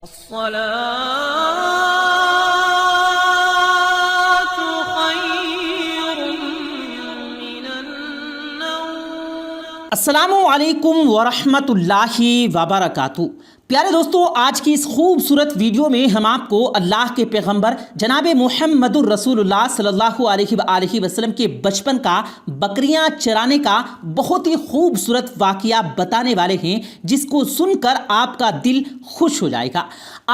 الصلاة خير من النوم۔ السلام علیکم ورحمۃ اللہ وبرکاتہ۔ پیارے دوستو، آج کی اس خوبصورت ویڈیو میں ہم آپ کو اللہ کے پیغمبر جناب محمد الرسول اللہ صلی اللہ علیہ وآلہ وسلم کے بچپن کا بکریاں چرانے کا بہت ہی خوبصورت واقعہ بتانے والے ہیں، جس کو سن کر آپ کا دل خوش ہو جائے گا۔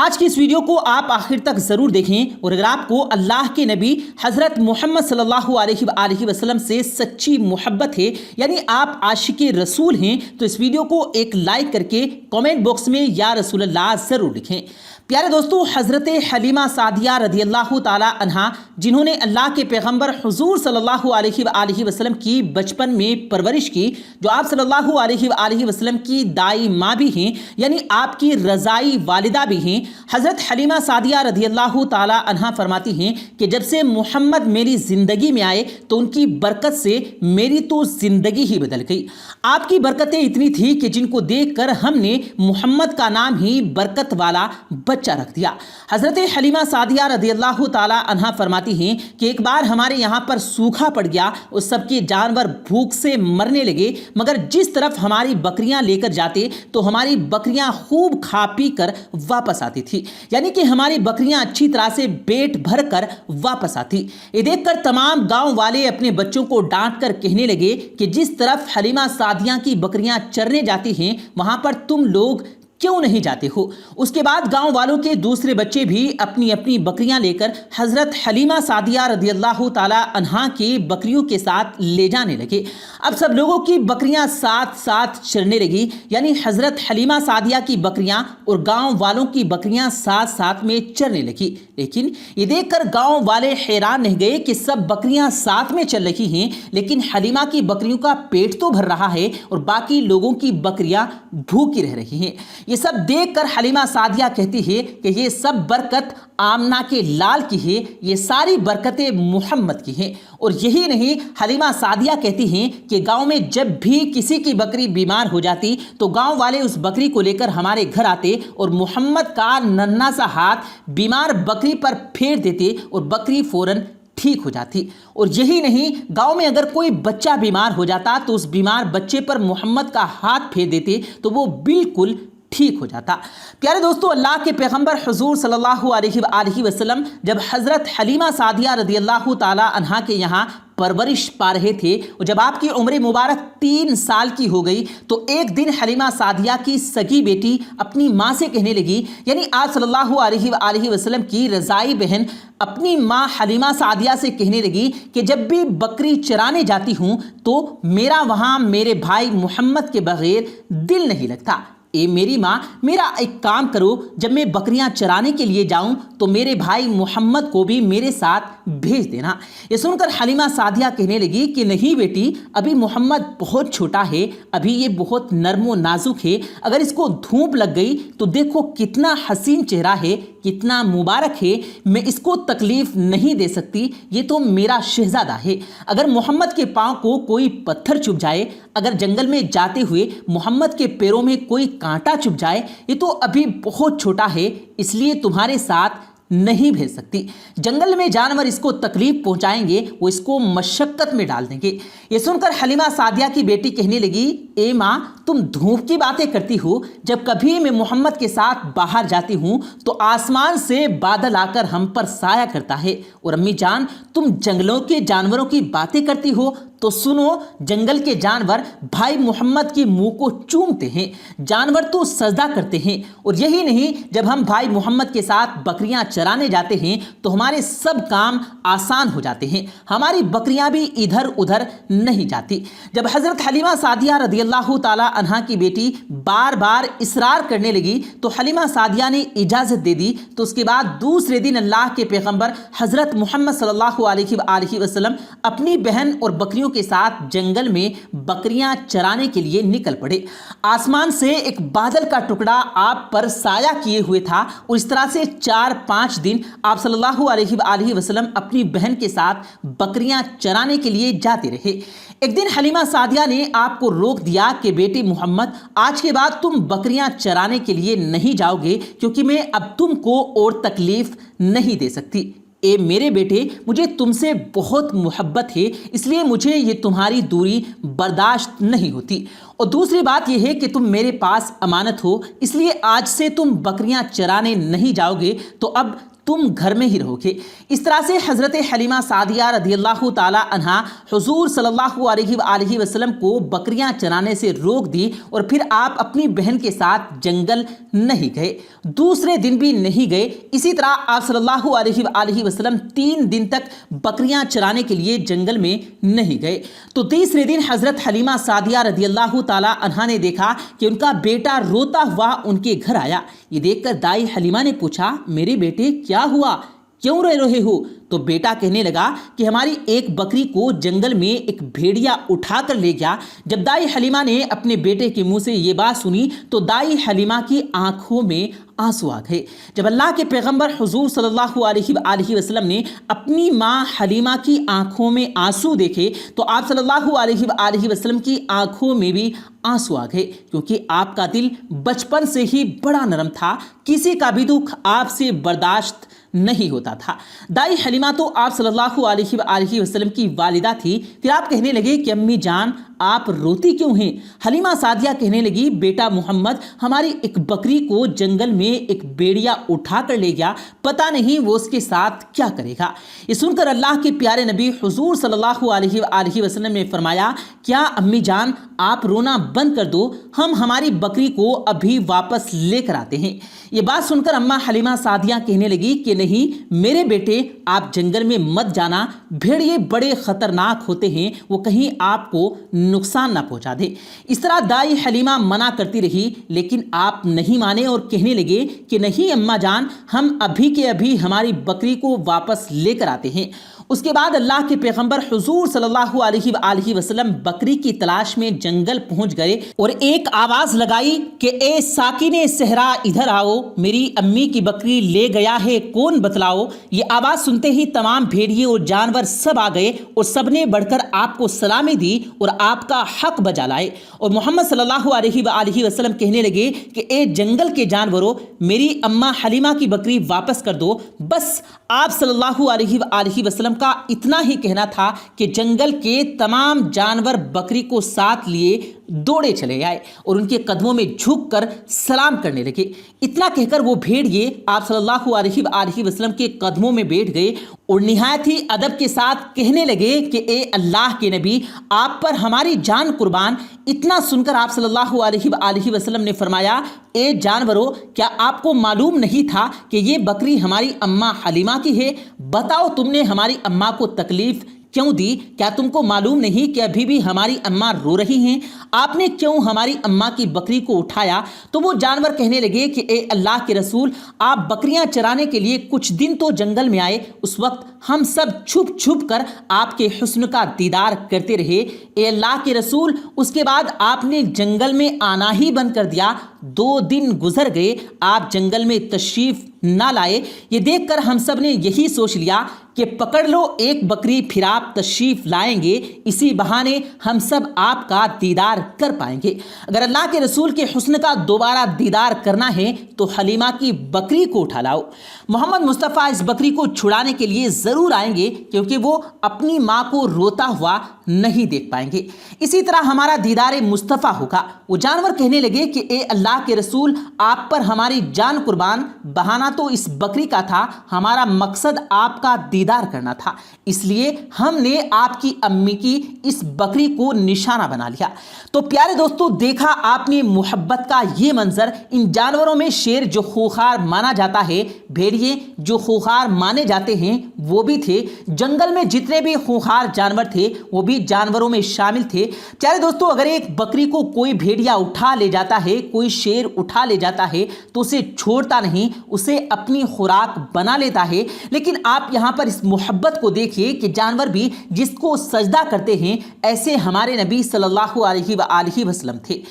آج کی اس ویڈیو کو آپ آخر تک ضرور دیکھیں، اور اگر آپ کو اللہ کے نبی حضرت محمد صلی اللہ علیہ وآلہ وسلم سے سچی محبت ہے، یعنی آپ عاشق رسول ہیں، تو اس ویڈیو کو ایک لائک کر کے کامنٹ باکس میں یا رسول اللہ ضرور لکھیں۔ پیارے دوستو، حضرت حلیمہ سعدیہ رضی اللہ تعالی عنہا، جنہوں نے اللہ کے پیغمبر حضور صلی اللہ علیہ وآلہ وسلم کی بچپن میں پرورش کی، جو آپ صلی اللہ علیہ وآلہ وسلم کی دائی ماں بھی ہیں، یعنی آپ کی رضائی والدہ بھی ہیں، حضرت حلیمہ سعدیہ رضی اللہ تعالی عنہا فرماتی ہیں کہ جب سے محمد میری زندگی میں آئے تو ان کی برکت سے میری تو زندگی ہی بدل گئی۔ آپ کی برکتیں اتنی تھی کہ جن کو دیکھ کر ہم نے محمد کا نام ہی برکت والا بچہ رکھ دیا۔ حضرت حلیمہ سعدیہ رضی اللہ تعالی عنہا فرماتی ہیں کہ ایک بار ہمارے یہاں پر سوکھا پڑ گیا اور سب کے جانور بھوک سے مرنے لگے، مگر جس طرف ہماری بکریاں لے کر جاتے تو ہماری بکریاں خوب کھا پی کر واپس آتی تھی، یعنی کہ ہماری بکریاں اچھی طرح سے پیٹ بھر کر واپس آتی۔ یہ دیکھ کر تمام گاؤں والے اپنے بچوں کو ڈانٹ کر کہنے لگے کہ جس طرف حلیمہ سعدیہ کی بکریاں چرنے جاتی ہیں وہاں پر تم لوگ کیوں نہیں جاتے ہو؟ اس کے بعد گاؤں والوں کے دوسرے بچے بھی اپنی اپنی بکریاں لے کر حضرت حلیمہ سعدیہ رضی اللہ تعالی عنہا کی بکریوں کے ساتھ لے جانے لگے۔ اب سب لوگوں کی بکریاں ساتھ ساتھ چرنے لگی، یعنی حضرت حلیمہ سعدیہ کی بکریاں اور گاؤں والوں کی بکریاں ساتھ ساتھ میں چرنے لگی۔ لیکن یہ دیکھ کر گاؤں والے حیران رہ گئے کہ سب بکریاں ساتھ میں چل رہی ہیں، لیکن حلیمہ کی بکریوں کا پیٹ تو بھر رہا ہے اور باقی لوگوں کی بکریاں بھوکی رہ رہی ہیں۔ یہ سب دیکھ کر حلیمہ سعدیہ کہتی ہے کہ یہ سب برکت آمنہ کے لال کی ہے، یہ ساری برکتیں محمد کی ہیں۔ اور یہی نہیں، حلیمہ سعدیہ کہتی ہیں کہ گاؤں میں جب بھی کسی کی بکری بیمار ہو جاتی تو گاؤں والے اس بکری کو لے کر ہمارے گھر آتے اور محمد کا ننھا سا ہاتھ بیمار بکری پر پھیر دیتے اور بکری فوراً ٹھیک ہو جاتی۔ اور یہی نہیں، گاؤں میں اگر کوئی بچہ بیمار ہو جاتا تو اس بیمار بچے پر محمد کا ہاتھ پھیر دیتے تو وہ بالکل ٹھیک ہو جاتا۔ پیارے دوستو، اللہ کے پیغمبر حضور صلی اللہ علیہ وآلہ وسلم جب حضرت حلیمہ سعدیہ رضی اللہ تعالی عنہا کے یہاں پرورش پا رہے تھے اور جب آپ کی عمر مبارک 3 سال کی ہو گئی تو ایک دن حلیمہ سعدیہ کی سگی بیٹی اپنی ماں سے کہنے لگی، یعنی آپ صلی اللہ علیہ وآلہ وسلم کی رضائی بہن اپنی ماں حلیمہ سعدیہ سے کہنے لگی کہ جب بھی بکری چرانے جاتی ہوں تو میرا وہاں میرے بھائی محمد کے بغیر دل نہیں لگتا۔ اے میری ماں، میرا ایک کام کرو، جب میں بکریاں چرانے کے لیے جاؤں تو میرے بھائی محمد کو بھی میرے ساتھ بھیج دینا۔ یہ سن کر حلیمہ سعدیہ کہنے لگی کہ نہیں بیٹی، ابھی محمد بہت چھوٹا ہے، ابھی یہ بہت نرم و نازک ہے، اگر اس کو دھوپ لگ گئی تو دیکھو کتنا حسین چہرہ ہے، کتنا مبارک ہے، میں اس کو تکلیف نہیں دے سکتی، یہ تو میرا شہزادہ ہے۔ اگر محمد کے پاؤں کو کوئی پتھر چبھ جائے، اگر جنگل میں جاتے ہوئے محمد کے پیروں میں کوئی کانٹا چبھ جائے، یہ تو ابھی بہت چھوٹا ہے، اس لیے تمہارے ساتھ نہیں بھیج سکتی۔ جنگل میں جانور اس کو تکلیف پہنچائیں گے، وہ اس کو مشقت میں ڈال دیں گے۔ یہ سن کر حلیمہ سعدیہ کی بیٹی کہنے لگی، اے ماں، تم دھوپ کی باتیں کرتی ہو، جب کبھی میں محمد کے ساتھ باہر جاتی ہوں تو آسمان سے بادل آ کر ہم پر سایہ کرتا ہے، اور امی جان، تم جنگلوں کے جانوروں کی باتیں کرتی ہو تو سنو، جنگل کے جانور بھائی محمد کی منہ کو چومتے ہیں، جانور تو سجدہ کرتے ہیں۔ اور یہی نہیں، جب ہم بھائی محمد کے ساتھ بکریاں چرانے جاتے ہیں تو ہمارے سب کام آسان ہو جاتے ہیں، ہماری بکریاں بھی ادھر ادھر نہیں جاتی۔ جب حضرت حلیمہ سعدیہ رضی اللہ تعالی عنہا کی بیٹی بار بار اصرار کرنے لگی تو حلیمہ سعدیہ نے اجازت دے دی۔ تو اس کے بعد دوسرے دن اللہ کے پیغمبر حضرت محمد صلی اللہ علیہ وآلہ وسلم اپنی بہن اور بکریوں کے ساتھ جنگل میں بکریاں چرانے کے لیے نکل پڑے۔ آسمان سے ایک بادل کا ٹکڑا آپ پر سایہ کیے ہوئے تھا اور اس طرح سے 4-5 دن آپ صلی اللہ علیہ وآلہ وسلم اپنی بہن کے ساتھ بکریاں چرانے کے لیے جاتے رہے۔ ایک دن حلیمہ سعدیہ نے آپ کو روک دیا کہ بیٹے محمد، آج کے بعد تم بکریاں چرانے کے لیے نہیں جاؤ گے، کیونکہ میں اب تم کو اور تکلیف نہیں دے سکتی۔ اے میرے بیٹے، مجھے تم سے بہت محبت ہے، اس لیے مجھے یہ تمہاری دوری برداشت نہیں ہوتی، اور دوسری بات یہ ہے کہ تم میرے پاس امانت ہو، اس لیے آج سے تم بکریاں چرانے نہیں جاؤ گے، تو اب تم گھر میں ہی رہو گے۔ اس طرح سے حضرت حلیمہ سعدیہ رضی اللہ تعالی عنہا حضور صلی اللہ علیہ وآلہ وسلم کو بکریاں چرانے سے روک دی، اور پھر آپ اپنی بہن کے ساتھ جنگل نہیں گئے، دوسرے دن بھی نہیں گئے۔ اسی طرح آپ صلی اللہ علیہ وآلہ وسلم 3 دن تک بکریاں چرانے کے لیے جنگل میں نہیں گئے۔ تو تیسرے دن حضرت حلیمہ سعدیہ رضی اللہ تعالی عنہا نے دیکھا کہ ان کا بیٹا روتا ہوا ان کے گھر آیا۔ یہ دیکھ کر دائی حلیمہ نے پوچھا، میرے بیٹے کیا ہوا، کیوں رو رہے ہو؟ تو بیٹا کہنے لگا کہ ہماری ایک بکری کو جنگل میں ایک بھیڑیا اٹھا کر لے گیا۔ جب دائی حلیمہ نے اپنے بیٹے کے منہ سے یہ بات سنی تو دائی حلیمہ کی آنکھوں میں آنسو آ گئے۔ جب اللہ کے پیغمبر حضور صلی اللہ علیہ وآلہ وسلم نے اپنی ماں حلیمہ کی آنکھوں میں آنسو دیکھے تو آپ صلی اللہ علیہ وآلہ وسلم کی آنکھوں میں بھی آنسو آ گئے، کیونکہ آپ کا دل بچپن سے ہی بڑا نرم تھا، کسی کا بھی دکھ آپ سے برداشت نہیں ہوتا تھا۔ دائی حلیمہ تو آپ صلی اللہ علیہ وآلہ وسلم کی والدہ تھی۔ پھر آپ کہنے لگے کہ امی جان آپ روتی کیوں ہیں؟ حلیمہ سعدیہ کہنے لگی، بیٹا محمد ہماری ایک بکری کو جنگل میں ایک بھیڑیا اٹھا کر لے گیا، پتہ نہیں وہ اس کے ساتھ کیا کرے گا۔ یہ سن کر اللہ کے پیارے نبی حضور صلی اللہ علیہ وآلہ وسلم نے فرمایا، کیا امی جان آپ رونا بند کر دو، ہم ہماری بکری کو ابھی واپس لے کر آتے ہیں۔ یہ بات سن کر اماں حلیمہ سعدیہ کہنے لگی کہ نہیں میرے بیٹے، آپ جنگل میں مت جانا، بھیڑیے بڑے خطرناک ہوتے ہیں، وہ کہیں آپ کو نقصان نہ پہنچا دے۔ اس طرح دائی حلیمہ منع کرتی رہی، لیکن آپ نہیں مانے اور کہنے لگے کہ نہیں اماں جان، ہم ابھی کے ابھی ہماری بکری کو واپس لے کر آتے ہیں۔ اس کے بعد اللہ کے پیغمبر حضور صلی اللہ علیہ وآلہ وسلم بکری کی تلاش میں جنگل پہنچ گئے اور ایک آواز لگائی کہ اے ساکن صحرا ادھر آؤ، میری امی کی بکری لے گیا ہے، کون بتلاؤ۔ یہ آواز سنتے ہی تمام بھیڑیے اور جانور سب آ گئے اور سب نے بڑھ کر آپ کو سلامی دی اور آپ کا حق بجا لائے، اور محمد صلی اللہ علیہ وآلہ وسلم کہنے لگے کہ اے جنگل کے جانوروں، میری اماں حلیمہ کی بکری واپس کر دو۔ بس آپ صلی اللہ علیہ وآلہ وسلم کا اتنا ہی کہنا تھا کہ جنگل کے تمام جانور بکری کو ساتھ لیے دوڑے چلے آئے اور ان کے قدموں میں جھک کر سلام کرنے لگے۔ اتنا کہہ کر وہ بھیڑیے آپ صلی اللہ علیہ وآلہ وسلم کے قدموں میں بیٹھ گئے اور نہایت ہی ادب کے ساتھ کہنے لگے کہ اے اللہ کے نبی، آپ پر ہماری جان قربان۔ اتنا سن کر آپ صلی اللہ علیہ وآلہ وسلم نے فرمایا، اے جانوروں، کیا آپ کو معلوم نہیں تھا کہ یہ بکری ہماری اماں حلیمہ کی ہے؟ بتاؤ تم نے ہماری اماں کو تکلیف کیوں دی؟ کیا تم کو معلوم نہیں کہ ابھی بھی ہماری اماں رو رہی ہیں؟ آپ نے کیوں ہماری اماں کی بکری کو اٹھایا؟ تو وہ جانور کہنے لگے کہ اے اللہ کے رسول، آپ بکریاں چرانے کے لیے کچھ دن تو جنگل میں آئے، اس وقت ہم سب چھپ چھپ کر آپ کے حسن کا دیدار کرتے رہے۔ اے اللہ کے رسول، اس کے بعد آپ نے جنگل میں آنا ہی بند کر دیا، 2 دن گزر گئے، آپ جنگل میں تشریف نہ لائے۔ یہ دیکھ کر ہم سب نے یہی سوچ لیا کہ پکڑ لو ایک بکری، پھر آپ تشریف لائیں گے، اسی بہانے ہم سب آپ کا دیدار کر پائیں گے۔ اگر اللہ کے رسول کے حسن کا دوبارہ دیدار کرنا ہے تو حلیمہ کی بکری کو اٹھا لاؤ۔ محمد مصطفیٰ اس بکری کو چھڑانے کے لیے ضرور آئیں گے، کیونکہ وہ اپنی ماں کو روتا ہوا نہیں دیکھ پائیں گے، اسی طرح ہمارا دیدار مصطفیٰ ہوگا۔ وہ جانور کہنے لگے کہ اے اللہ کے رسول، آپ پر ہماری جان قربان، بہانہ تو اس بکری کا تھا، ہمارا مقصد آپ کا دیدار کرنا تھا، اس لیے ہم نے آپ کی امی کی اس بکری کو نشانہ بنا لیا۔ تو پیارے دوستو، دیکھا آپ نے محبت کا یہ منظر۔ ان جانوروں میں شیر جو خوخار مانا جاتا ہے، بھیڑیے جو خوخار مانے جاتے ہیں وہ بھی تھے، جنگل میں جتنے بھی خوخار جانور تھے وہ بھی بھی جانوروں میں شامل تھے۔ پیارے دوستو، اگر ایک بکری کو کوئی بھیڑیا اٹھا لے جاتا ہے، کوئی شیر اٹھا لے جاتا ہے تو اسے چھوڑتا نہیں، اسے اپنی خوراک بنا لیتا ہے۔ لیکن آپ یہاں پر اس محبت کو دیکھیے کہ جانور بھی جس کو سجدہ کرتے ہیں، ایسے ہمارے نبی صلی اللہ علیہ وآلہ وسلم تھے۔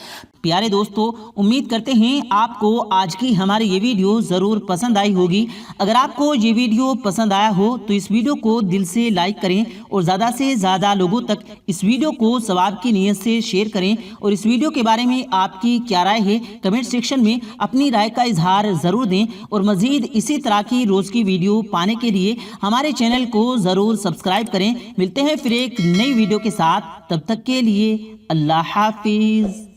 پیارے دوستو، امید کرتے ہیں آپ کو آج کی ہماری یہ ویڈیو ضرور پسند آئی ہوگی۔ اگر آپ کو یہ ویڈیو پسند آیا ہو تو اس ویڈیو کو دل سے لائک کریں اور زیادہ سے زیادہ لوگوں تک اس ویڈیو کو ثواب کی نیت سے شیئر کریں، اور اس ویڈیو کے بارے میں آپ کی کیا رائے ہے کمنٹ سیکشن میں اپنی رائے کا اظہار ضرور دیں، اور مزید اسی طرح کی روز کی ویڈیو پانے کے لیے ہمارے چینل کو ضرور سبسکرائب کریں۔ ملتے ہیں پھر ایک نئی ویڈیو کے ساتھ، تب تک کے لیے اللہ حافظ۔